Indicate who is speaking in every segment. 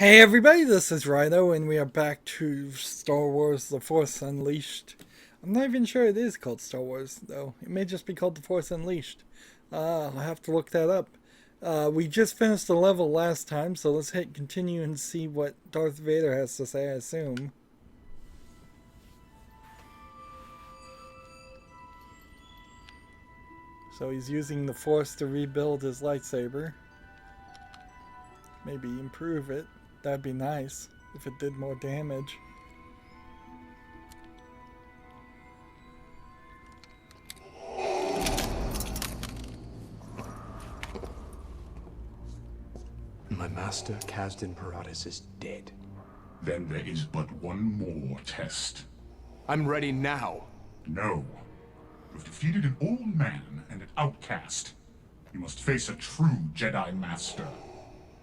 Speaker 1: Hey everybody, this is Rydo, and we are back to Star Wars The Force Unleashed. I'm not even sure it is called Star Wars, though. It may just be called The Force Unleashed. I'll have to look that up. We just finished the level last time, so let's hit continue and see what Darth Vader has to say, I assume. So he's using the Force to rebuild his lightsaber. Maybe improve it. That'd be nice if it did more damage.
Speaker 2: My master, Kazdan Paratus, is dead.
Speaker 3: Then there is but one more test.
Speaker 2: I'm ready now.
Speaker 3: No. You've defeated an old man and an outcast. You must face a true Jedi Master.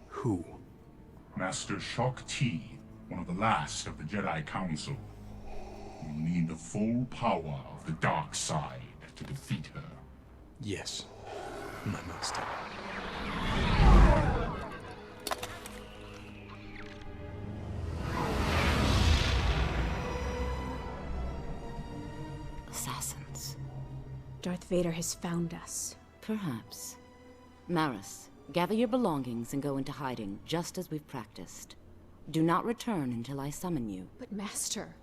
Speaker 2: Who?
Speaker 3: Master Shock T, one of the last of the Jedi Council. You'll need the full power of the dark side to defeat her.
Speaker 2: Yes, my master.
Speaker 4: Assassins.
Speaker 5: Darth Vader has found us.
Speaker 4: Perhaps. Maris, gather your belongings and go into hiding, just as we've practiced. Do not return until I summon you.
Speaker 5: But Master,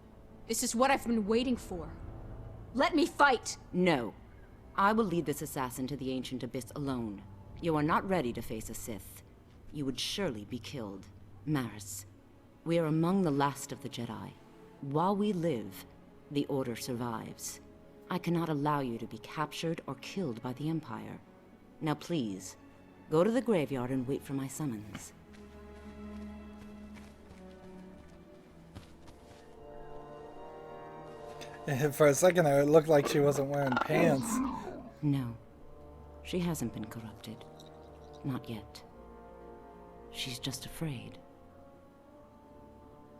Speaker 5: this is what I've been waiting for. Let me fight!
Speaker 4: No. I will lead this assassin to the ancient abyss alone. You are not ready to face a Sith. You would surely be killed. Maris, we are among the last of the Jedi. While we live, the Order survives. I cannot allow you to be captured or killed by the Empire. Now please, go to the graveyard and wait for my summons.
Speaker 1: For a second there, it looked like she wasn't wearing pants.
Speaker 4: No, she hasn't been corrupted. Not yet. She's just afraid.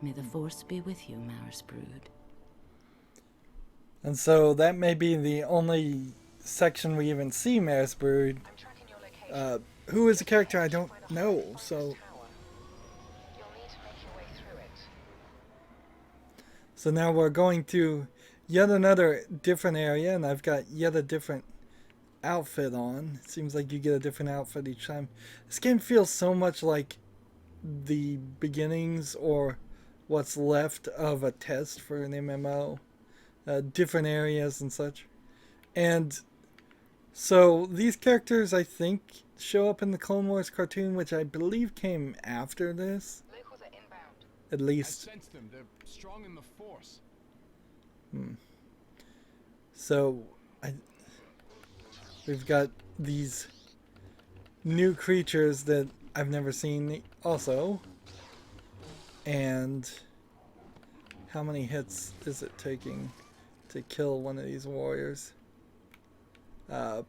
Speaker 4: May the Force be with you, Maris Brood.
Speaker 1: And so that may be the only section we even see Maris Brood. Who is a character I don't know, so... So now we're going to yet another different area, and I've got yet a different outfit on. It seems like you get a different outfit each time. This game feels so much like the beginnings or what's left of a test for an MMO. Different areas and such. And so these characters, I think, show up in the Clone Wars cartoon, which I believe came after this.
Speaker 6: Locals are inbound.
Speaker 1: At least.
Speaker 2: I sense them. They're strong in the Force.
Speaker 1: So we've got these new creatures that I've never seen also. And how many hits is it taking to kill one of these warriors?
Speaker 6: The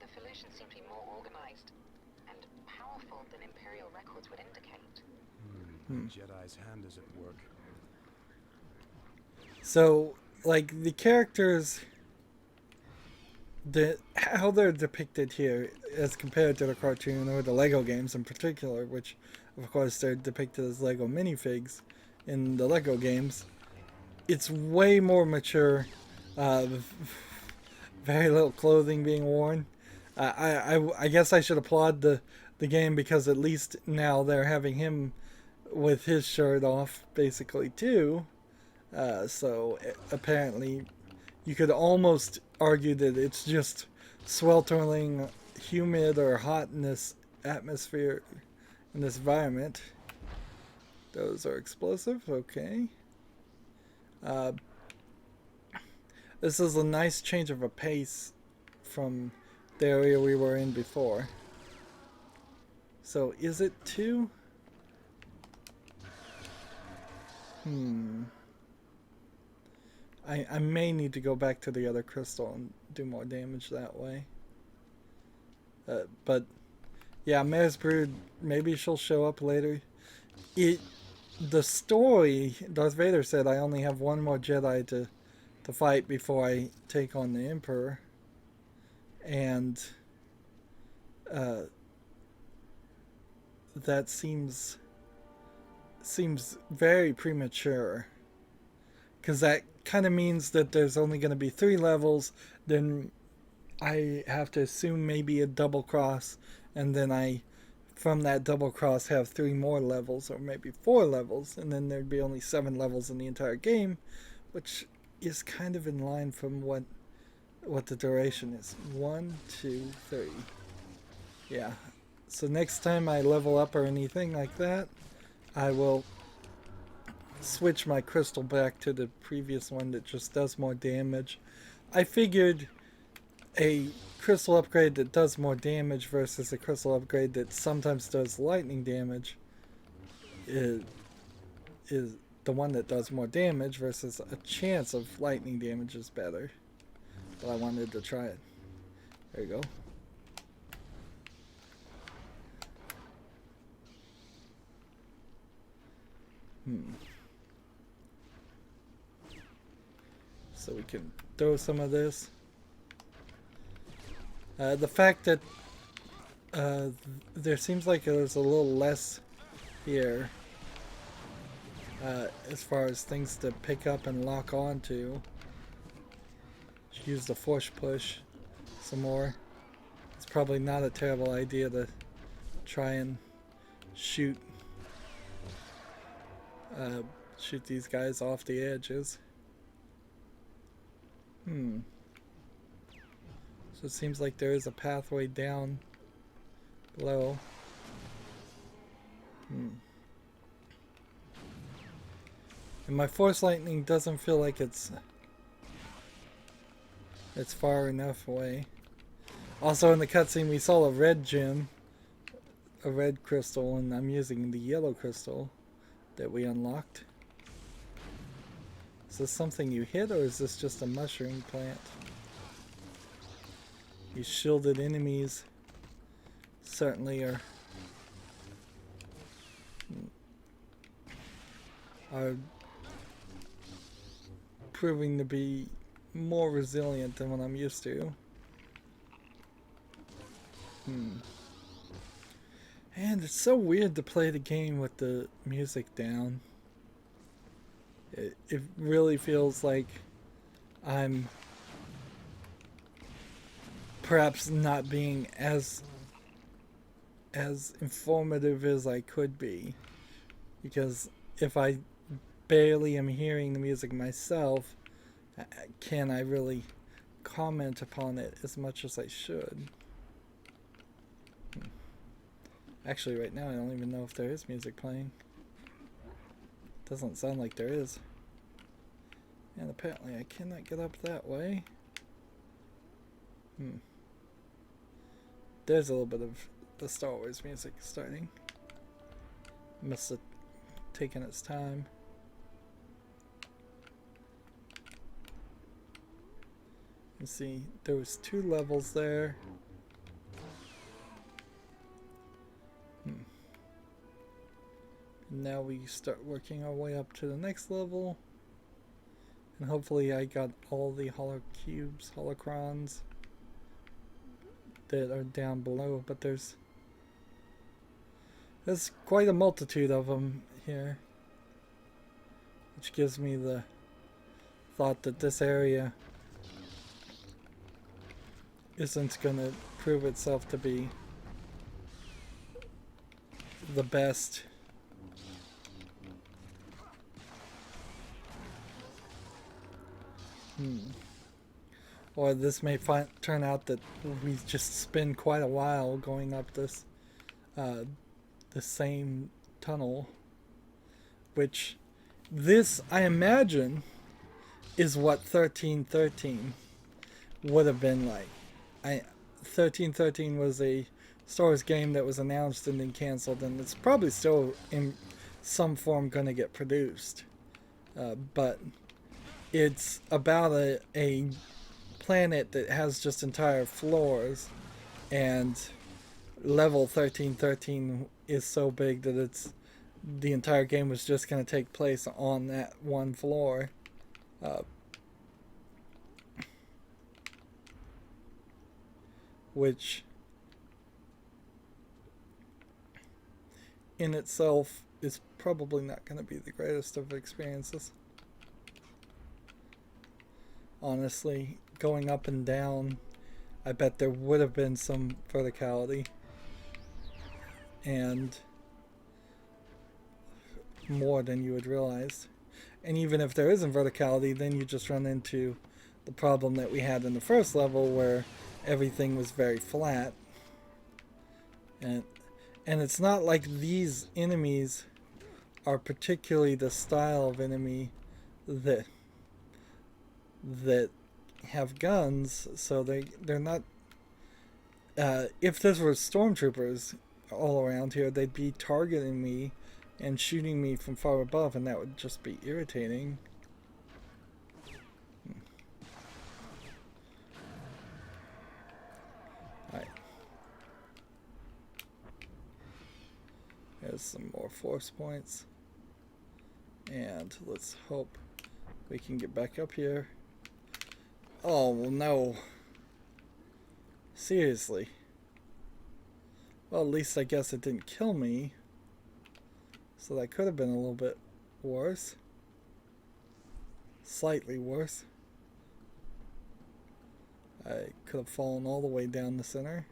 Speaker 6: Felucians seem to be more organized and powerful than Imperial records would indicate.
Speaker 2: Jedi's hand is at work.
Speaker 1: So, like, the characters, how they're depicted here as compared to the cartoon or the Lego games in particular, which, of course, they're depicted as Lego minifigs in the Lego games, it's way more mature. Very little clothing being worn. I guess I should applaud the game because at least now they're having him with his shirt off, basically, too. So apparently you could almost argue that it's just sweltering humid or hot in this atmosphere, in this environment. Those are explosive, okay. This is a nice change of a pace from the area we were in before. So is it 2? I may need to go back to the other crystal and do more damage that way. But yeah, Maris Brood, maybe she'll show up later. The story, Darth Vader said I only have one more Jedi to fight before I take on the Emperor. And that seems very premature, because that kind of means that there's only going to be 3 levels. Then I have to assume maybe a double cross, and then I, from that double cross, have 3 more levels, or maybe 4 levels, and then there'd be only 7 levels in the entire game, which is kind of in line from what the duration is. 1, 2, 3. Yeah. So next time I level up or anything like that, I will switch my crystal back to the previous one that just does more damage. I figured a crystal upgrade that does more damage versus a crystal upgrade that sometimes does lightning damage is the one that does more damage versus a chance of lightning damage is better. But I wanted to try it. There you go. So we can throw some of this. The fact that there seems like there's a little less here as far as things to pick up and lock onto. Use the force push some more. It's probably not a terrible idea to try and shoot these guys off the edges. So it seems like there is a pathway down below. And my force lightning doesn't feel like it's far enough away. Also in the cutscene we saw a red gem, a red crystal, and I'm using the yellow crystal that we unlocked. Is this something you hit, or is this just a mushroom plant? These shielded enemies certainly are proving to be more resilient than what I'm used to. And it's so weird to play the game with the music down. It really feels like I'm perhaps not being as informative as I could be, because if I barely am hearing the music myself, can I really comment upon it as much as I should? Actually, right now I don't even know if there is music playing. Doesn't sound like there is. And apparently I cannot get up that way. There's a little bit of the Star Wars music starting. Must have taken its time. You see, there was 2 levels there. Now we start working our way up to the next level. And hopefully I got all the holocubes, holocrons that are down below, but there's quite a multitude of them here, which gives me the thought that this area isn't going to prove itself to be the best. Or this may turn out that we just spend quite a while going up this the same tunnel, which this, I imagine, is what 1313 would have been like. 1313 was a Star Wars game that was announced and then canceled, and it's probably still in some form going to get produced. But it's about a planet that has just entire floors, and level 1313 is so big that the entire game was just going to take place on that one floor. Which in itself is probably not going to be the greatest of experiences. Honestly, going up and down, I bet there would have been some verticality. And more than you would realize. And even if there isn't verticality, then you just run into the problem that we had in the first level where everything was very flat. And it's not like these enemies are particularly the style of enemy that have guns, so they're not. If this were stormtroopers all around here, they'd be targeting me and shooting me from far above, and that would just be irritating. Alright. There's some more force points. And let's hope we can get back up here. Oh, no. Seriously. Well, at least I guess it didn't kill me. So that could have been a little bit worse. Slightly worse. I could have fallen all the way down the center.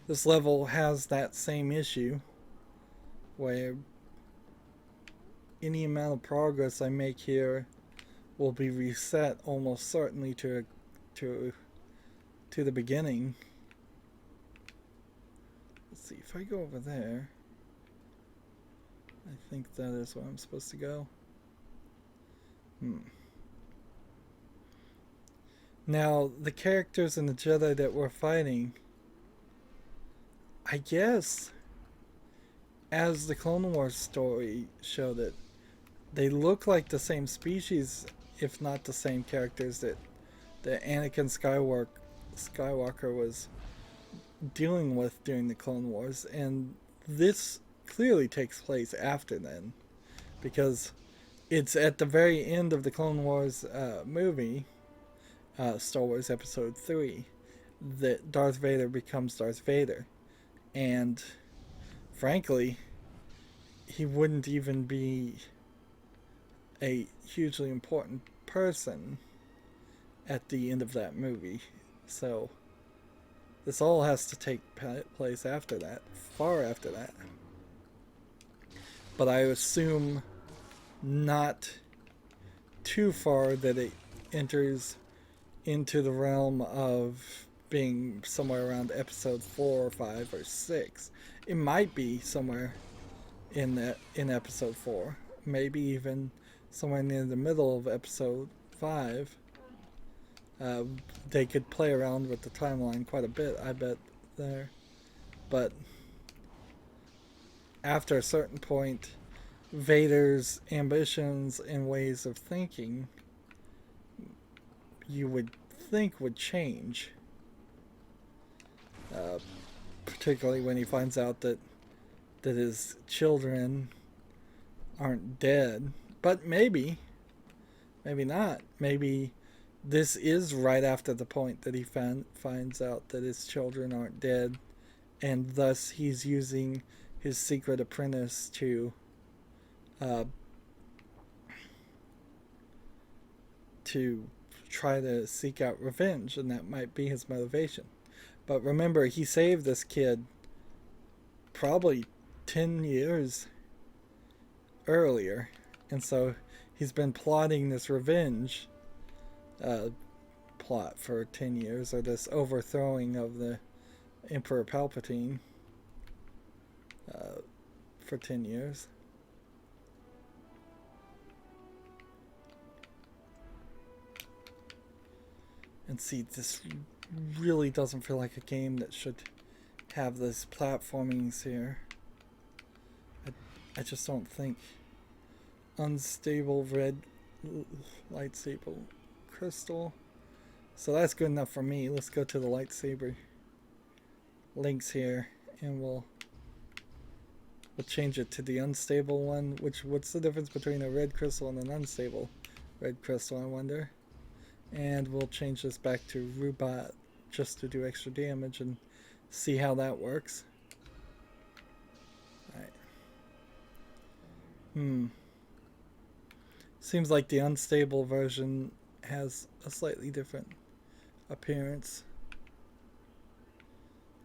Speaker 1: This level has that same issue where any amount of progress I make here will be reset almost certainly to the beginning. Let's see, if I go over there, I think that is where I'm supposed to go. Now, the characters and the Jedi that we're fighting, I guess, as the Clone Wars story showed it, they look like the same species, if not the same characters that Anakin Skywalker was dealing with during the Clone Wars, and this clearly takes place after then, because it's at the very end of the Clone Wars movie, Star Wars Episode 3, that Darth Vader becomes Darth Vader, and frankly, he wouldn't even be a hugely important person at the end of that movie. So this all has to take place after that, far after that. But I assume not too far that it enters into the realm of being somewhere around episode 4 or 5 or 6. It might be somewhere in episode 4, maybe even somewhere near the middle of episode 5. They could play around with the timeline quite a bit, I bet, there. But after a certain point, Vader's ambitions and ways of thinking, you would think, would change. Particularly when he finds out that his children aren't dead. But maybe not. Maybe this is right after the point that he finds out that his children aren't dead, and thus he's using his secret apprentice to try to seek out revenge, and that might be his motivation. But remember, he saved this kid probably 10 years earlier, and so he's been plotting this revenge plot for 10 years, or this overthrowing of the Emperor Palpatine for 10 years. And see, this really doesn't feel like a game that should have this platformings here. I just don't think. Unstable red lightsaber crystal. So that's good enough for me. Let's go to the lightsaber links here, and we'll change it to the unstable one. What's the difference between a red crystal and an unstable red crystal, I wonder? And we'll change this back to Rubat just to do extra damage and see how that works. Hmm. Seems like the unstable version has a slightly different appearance.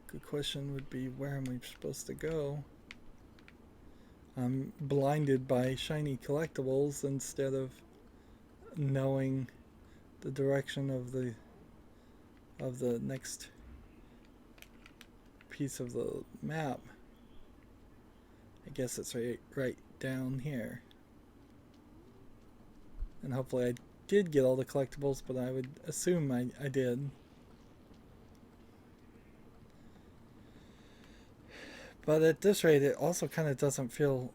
Speaker 1: Good question would be, where am I supposed to go? I'm blinded by shiny collectibles instead of knowing the direction of the next piece of the map. I guess it's right down here. And hopefully I did get all the collectibles, but I would assume I did. But at this rate, it also kind of doesn't feel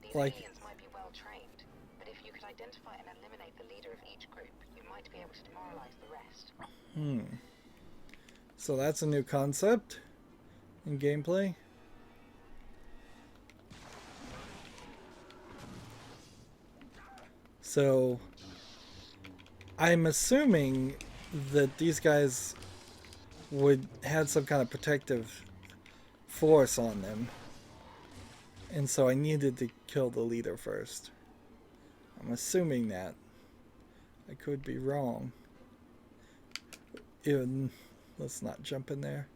Speaker 6: These
Speaker 1: like...
Speaker 6: aliens might be well trained, but if you could identify and eliminate the leader of each group, you might be able to demoralize the rest.
Speaker 1: So that's a new concept in gameplay. So I'm assuming that these guys would have some kind of protective force on them, and so I needed to kill the leader first. I'm assuming that. I could be wrong. Even, let's not jump in there.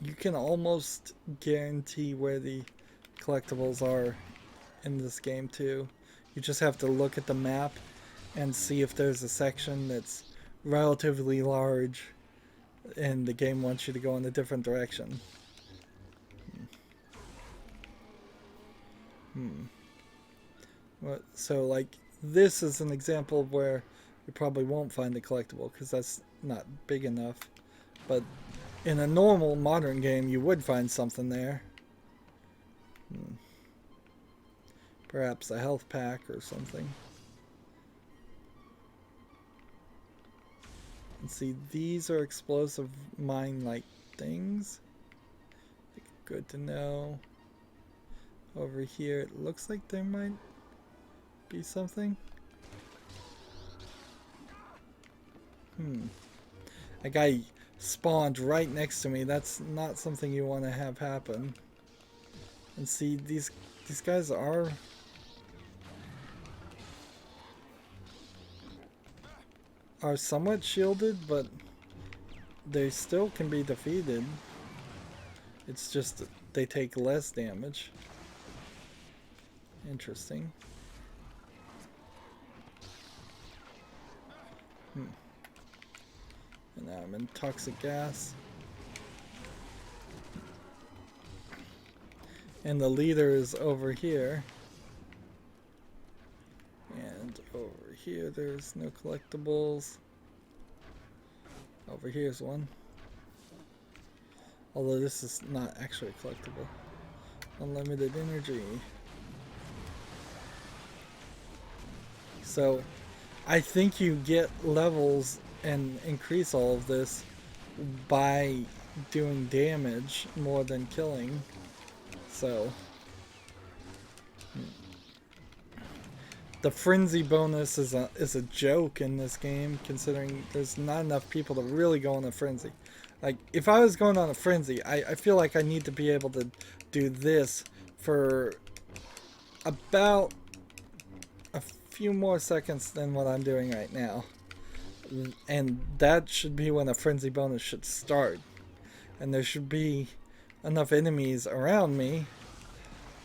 Speaker 1: You can almost guarantee where the collectibles are in this game too. You just have to look at the map and see if there's a section that's relatively large and the game wants you to go in a different direction. So like this is an example of where you probably won't find the collectible because that's not big enough, but in a normal modern game you would find something there. Perhaps a health pack or something. And see, these are explosive mine-like things. Good to know. Over here, it looks like there might be something. A guy spawned right next to me. That's not something you want to have happen. And see, these guys are somewhat shielded, but they still can be defeated. It's just that they take less damage. Interesting. And now I'm in toxic gas. And the leader is over here. And over here there's no collectibles. Over here's one. Although this is not actually collectible. Unlimited energy. So I think you get levels and increase all of this by doing damage more than killing. So the frenzy bonus is a joke in this game, considering there's not enough people to really go on a frenzy. Like, if I was going on a frenzy, I feel like I need to be able to do this for about a few more seconds than what I'm doing right now. And that should be when a frenzy bonus should start. And there should be enough enemies around me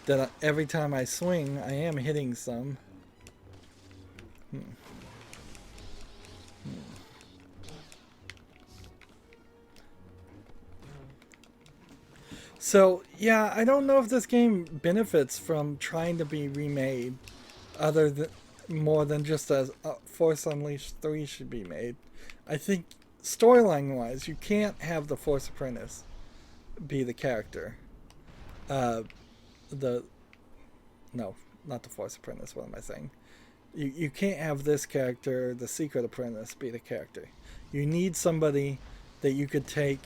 Speaker 1: that every time I swing, I am hitting some. So, yeah, I don't know if this game benefits from trying to be remade, other than more than just as Force Unleashed 3 should be made. I think storyline-wise, you can't have the Force Apprentice be the character. No, not the Force Apprentice. What am I saying? You can't have this character, the Secret Apprentice, be the character. You need somebody that you could take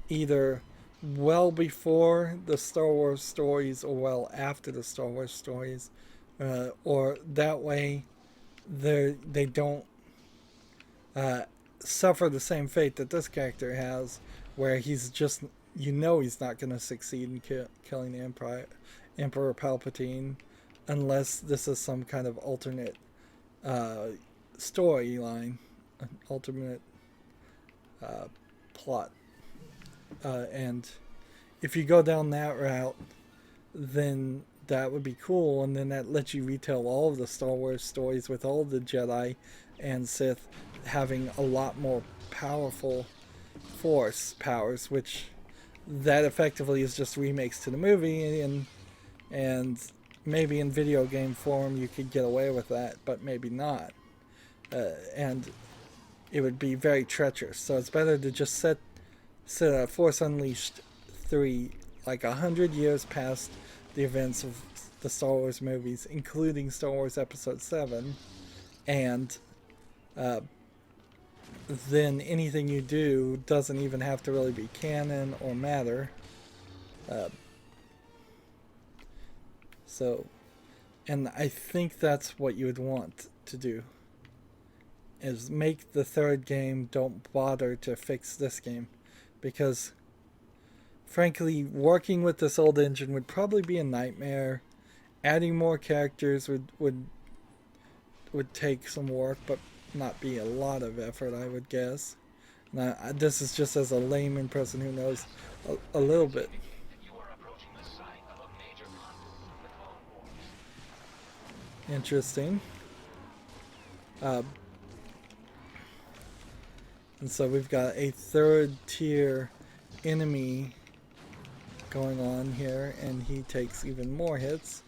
Speaker 1: either well before the Star Wars stories or well after the Star Wars stories, or that way they don't suffer the same fate that this character has, where he's just, he's not going to succeed in killing the Emperor Palpatine, unless this is some kind of alternate storyline, an alternate plot. And if you go down that route, then that would be cool, and then that lets you retell all of the Star Wars stories with all the Jedi and Sith having a lot more powerful Force powers, which that effectively is just remakes to the movie, and maybe in video game form you could get away with that, but maybe not. And it would be very treacherous. So it's better to just set Force Unleashed 3 like 100 years past the events of the Star Wars movies, including Star Wars Episode 7, and then anything you do doesn't even have to really be canon or matter. And I think that's what you would want to do, is make the third game, don't bother to fix this game, because frankly, working with this old engine would probably be a nightmare. Adding more characters would take some work, but not be a lot of effort, I would guess. Now, this is just as a layman person who knows a little bit. Interesting. And so we've got a third tier enemy going on here, and he takes even more hits.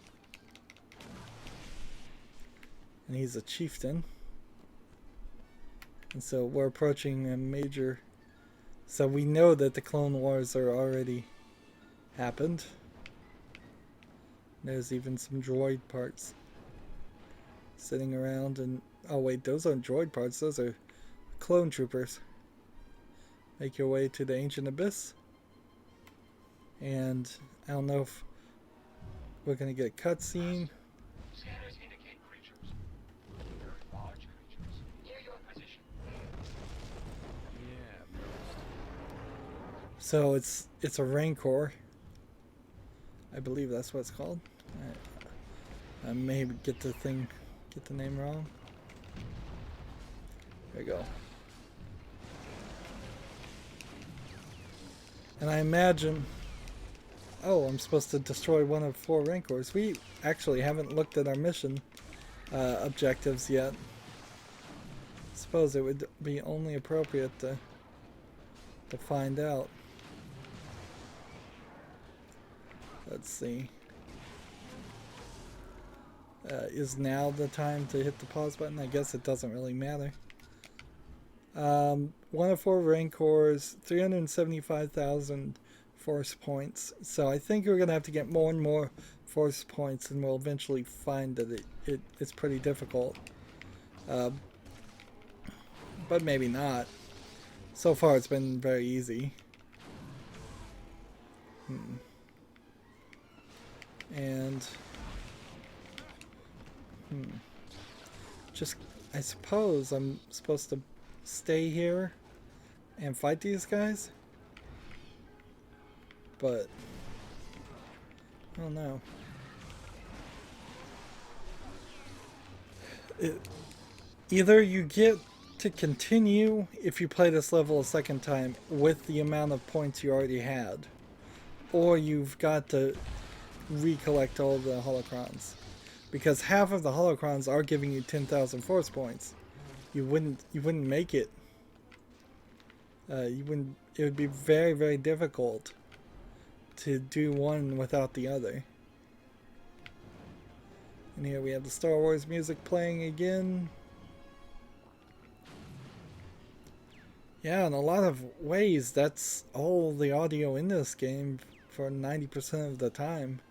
Speaker 1: And he's a chieftain. And so we're approaching a major... So we know that the Clone Wars are already happened. There's even some droid parts sitting around, and... Oh wait, those aren't droid parts, those are clone troopers. Make your way to the Ancient Abyss. And I don't know if we're going to get a cutscene.
Speaker 6: Scanners indicate creatures. Very large creatures. Near your position.
Speaker 1: So it's a Rancor. I believe that's what it's called. I may get the name wrong. There we go. And I imagine... Oh, I'm supposed to destroy one of 4 Rancors. We actually haven't looked at our mission objectives yet. I suppose it would be only appropriate to find out. Let's see. Is now the time to hit the pause button? I guess it doesn't really matter. 1 of 4 Rancors, 375,000 Force points. So I think we're going to have to get more and more Force points, and we'll eventually find that it's pretty difficult. But maybe not. So far it's been very easy. And... Just, I suppose I'm supposed to stay here and fight these guys? But I don't know. Either you get to continue if you play this level a second time with the amount of points you already had, or you've got to recollect all the holocrons, because half of the holocrons are giving you 10,000 Force points. You wouldn't make it. It would be very, very difficult to do one without the other. And here we have the Star Wars music playing again. Yeah, in a lot of ways, that's all the audio in this game for 90% of the time.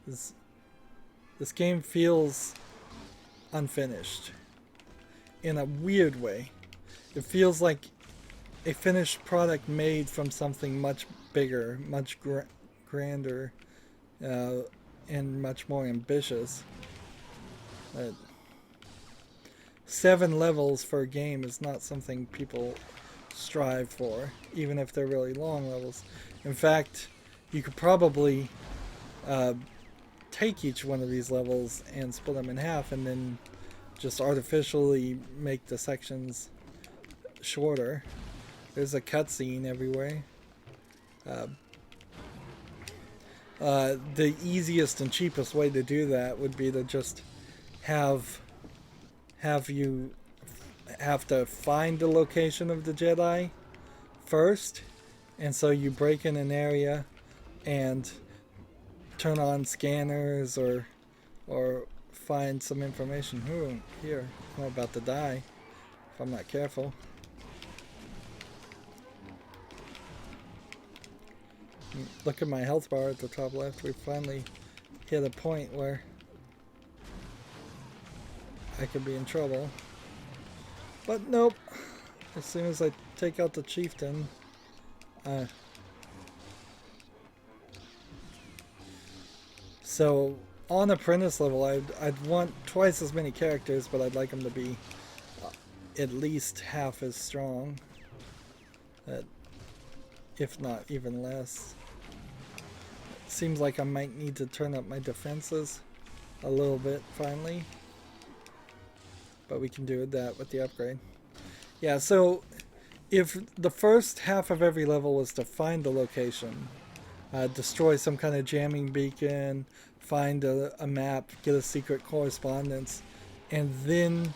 Speaker 1: This game feels unfinished in a weird way. It feels like a finished product made from something much bigger, much grander, and much more ambitious. 7 levels for a game is not something people strive for, even if they're really long levels. In fact, you could probably take each one of these levels and split them in half and then just artificially make the sections shorter. There's a cutscene everywhere. The easiest and cheapest way to do that would be to just have you have to find the location of the Jedi first, and so you break in an area and turn on scanners or find some information. Ooh, here, I'm about to die if I'm not careful. Look at my health bar at the top left. We finally hit a point where I could be in trouble. But nope. As soon as I take out the chieftain, so on Apprentice level, I'd want twice as many characters, but I'd like them to be at least half as strong, if not even less. Seems like I might need to turn up my defenses a little bit finally, but we can do that with the upgrade. Yeah, so if the first half of every level was to find the location, destroy some kind of jamming beacon, find a map, get a secret correspondence, and then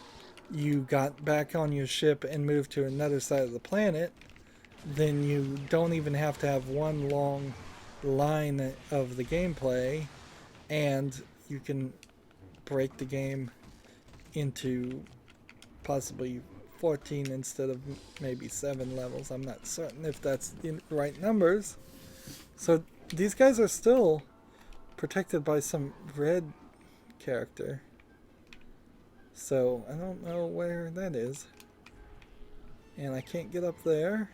Speaker 1: you got back on your ship and moved to another side of the planet, then you don't even have to have one long line of the gameplay, and you can break the game into possibly 14 instead of maybe 7 levels. I'm not certain if that's the right numbers. So these guys are still protected by some red character, so I don't know where that is, and I can't get up there.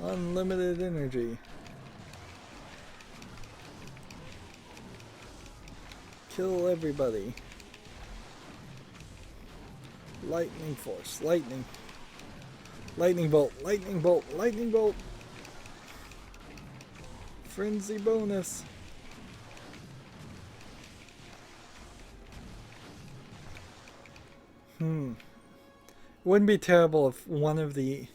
Speaker 1: Unlimited energy. Kill everybody. Lightning force. Lightning. Lightning bolt. Lightning bolt. Lightning bolt. Frenzy bonus. Wouldn't be terrible if one of the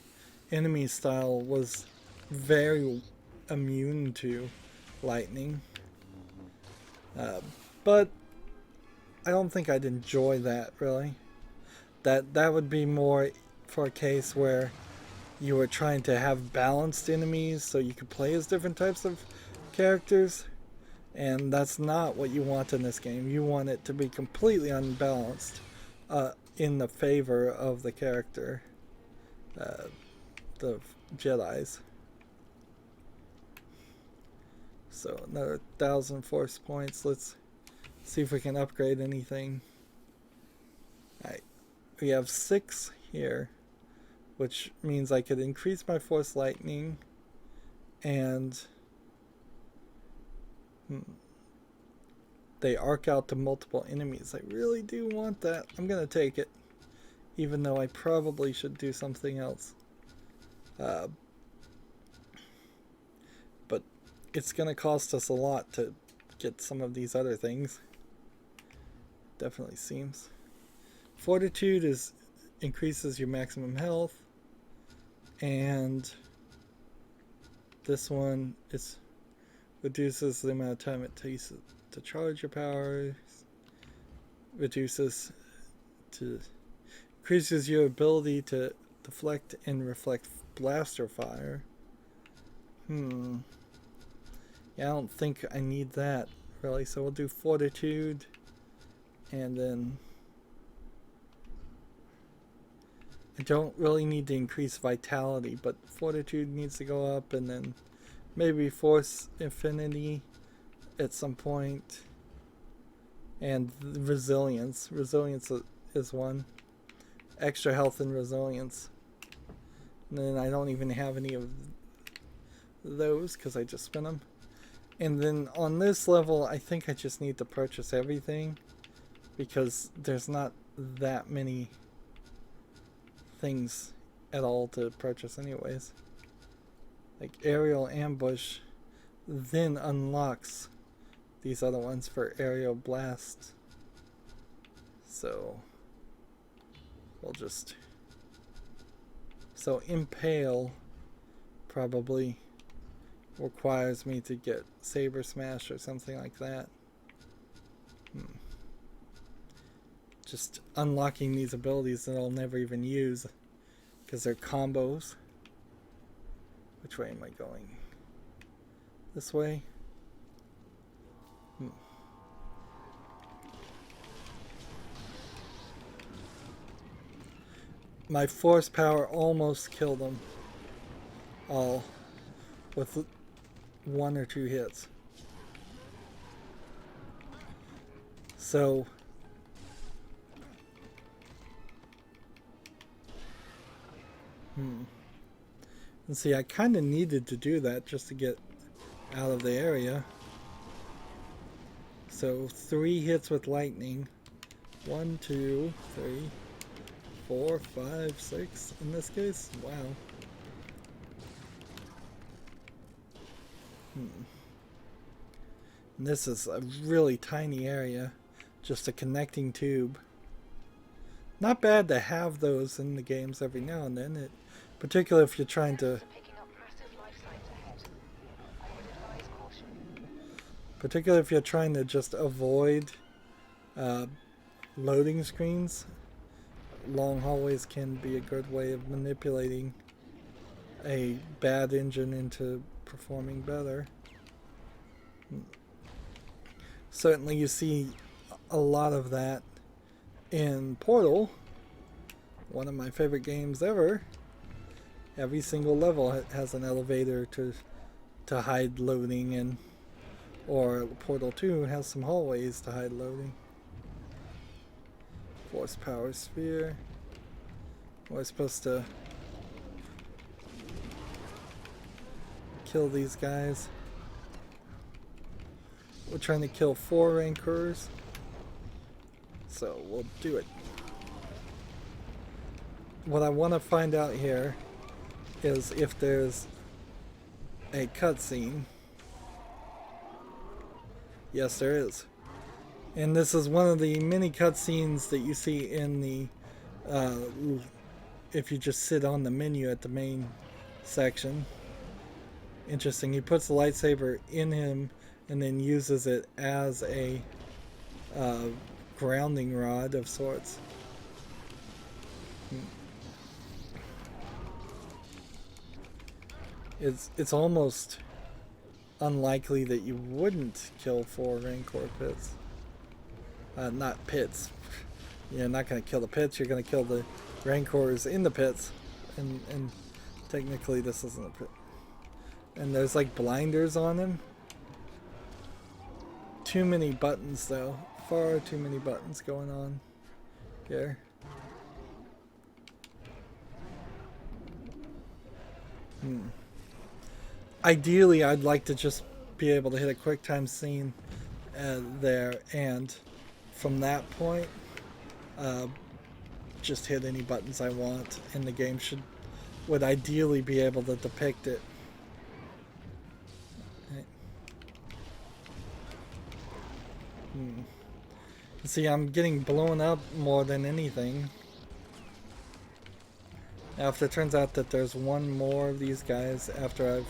Speaker 1: enemy style was very immune to lightning. But I don't think I'd enjoy that, really. That would be more for a case where you were trying to have balanced enemies so you could play as different types of characters, and that's not what you want in this game. You want it to be completely unbalanced in the favor of the character, the Jedis. So another 1,000 force points. Let's see if we can upgrade anything. Alright, we have 6 here, which means I could increase my force lightning, and they arc out to multiple enemies. I really do want that. I'm gonna take it, even though I probably should do something else. But it's gonna cost us a lot to get some of these other things. Definitely seems. Fortitude increases your maximum health, and this one reduces the amount of time it takes to charge your powers, increases your ability to deflect and reflect blaster fire. Yeah, I don't think I need that really, so we'll do Fortitude, and then I don't really need to increase Vitality, but Fortitude needs to go up, and then maybe Force Infinity at some point, and Resilience. Resilience is one. Extra health and Resilience. And then I don't even have any of those because I just spent them. And then on this level, I think I just need to purchase everything because there's not that many things at all to purchase anyways. Like aerial ambush then unlocks these other ones for aerial blast. So we'll just... So impale probably requires me to get saber smash or something like that. Just unlocking these abilities that I'll never even use because they're combos. Which way am I going? This way? My force power almost killed them all with 1 or 2 hits. So and see, I kind of needed to do that just to get out of the area. So 3 hits with lightning. 1, 2, 3, 4, 5, 6 in this case. Wow. And this is a really tiny area, just a connecting tube. Not bad to have those in the games every now and then, particularly if you're trying to... Particularly if you're trying to just avoid loading screens. Long hallways can be a good way of manipulating a bad engine into performing better. Certainly you see a lot of that in Portal, one of my favorite games ever. Every single level has an elevator to hide loading, and or Portal 2 has some hallways to hide loading. Force power sphere. We're supposed to kill these guys. We're trying to kill 4 Rancors, so we'll do it. What I want to find out here is if there's a cutscene. Yes, there is. And this is one of the many cutscenes that you see in the if you just sit on the menu at the main section. Interesting. He puts the lightsaber in him and then uses it as a grounding rod of sorts. It's almost unlikely that you wouldn't kill 4 Rancor pits. Not pits. You're not going to kill the pits, you're going to kill the Rancors in the pits. And technically this isn't a pit. And there's like blinders on him. Too many buttons though. Far too many buttons going on here. Ideally, I'd like to just be able to hit a quick time scene there, and from that point, just hit any buttons I want, and the game would ideally be able to depict it. See, I'm getting blown up more than anything. Now, if it turns out that there's one more of these guys after I've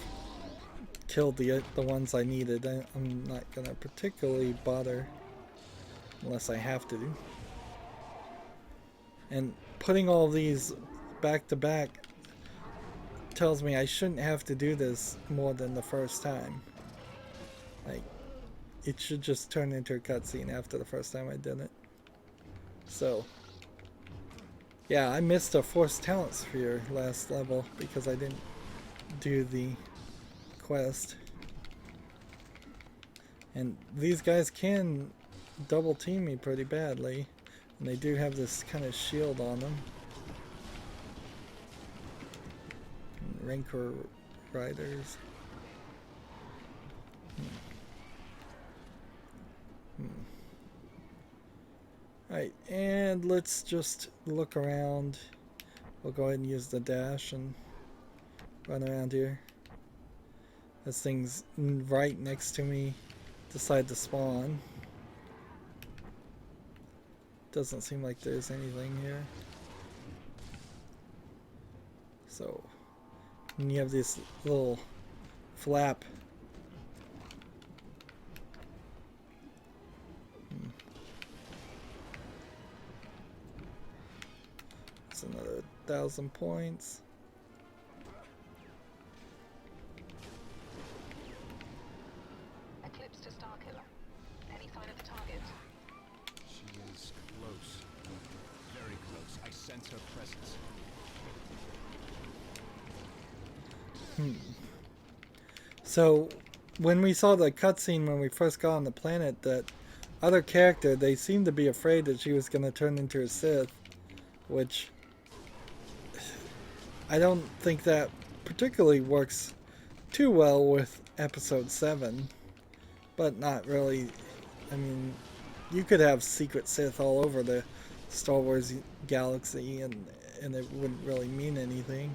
Speaker 1: killed the ones I needed, I'm not gonna particularly bother unless I have to. And putting all these back to back tells me I shouldn't have to do this more than the first time. Like, it should just turn into a cutscene after the first time I did it. So, yeah, I missed a Force Talent Sphere last level because I didn't do the quest. And these guys can double team me pretty badly, and they do have this kind of shield on them. Rancor riders. Alright, and let's just look around. We'll go ahead and use the dash and run around here. This thing's right next to me. Decide to spawn. Doesn't seem like there's anything here. So, and you have this little flap. That's another 1,000 points.
Speaker 6: Eclipse to Starkiller. Any sign of the target?
Speaker 7: She is close. Very close. I sense her presence.
Speaker 1: So, when we saw the cutscene when we first got on the planet, that other character, they seemed to be afraid that she was going to turn into a Sith, which I don't think that particularly works too well with Episode 7, but not really. I mean, you could have secret Sith all over the Star Wars galaxy, and it wouldn't really mean anything.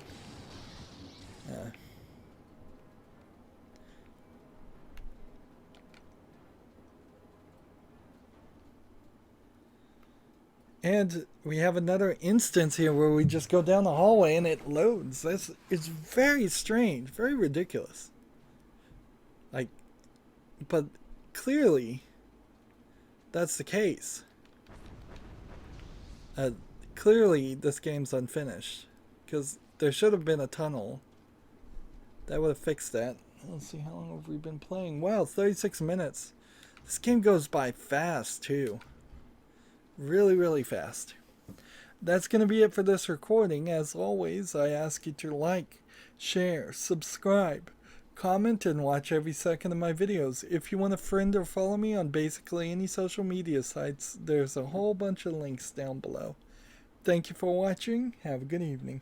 Speaker 1: And we have another instance here where we just go down the hallway and it loads. It's very strange, very ridiculous. Like, but clearly that's the case. Clearly this game's unfinished, because there should have been a tunnel that would have fixed that. Let's see, how long have we been playing? Wow, 36 minutes. This game goes by fast too. Really, really fast. That's going to be it for this recording. As always, I ask you to like, share, subscribe, comment, and watch every second of my videos. If you want to friend or follow me on basically any social media sites, there's a whole bunch of links down below. Thank you for watching. Have a good evening.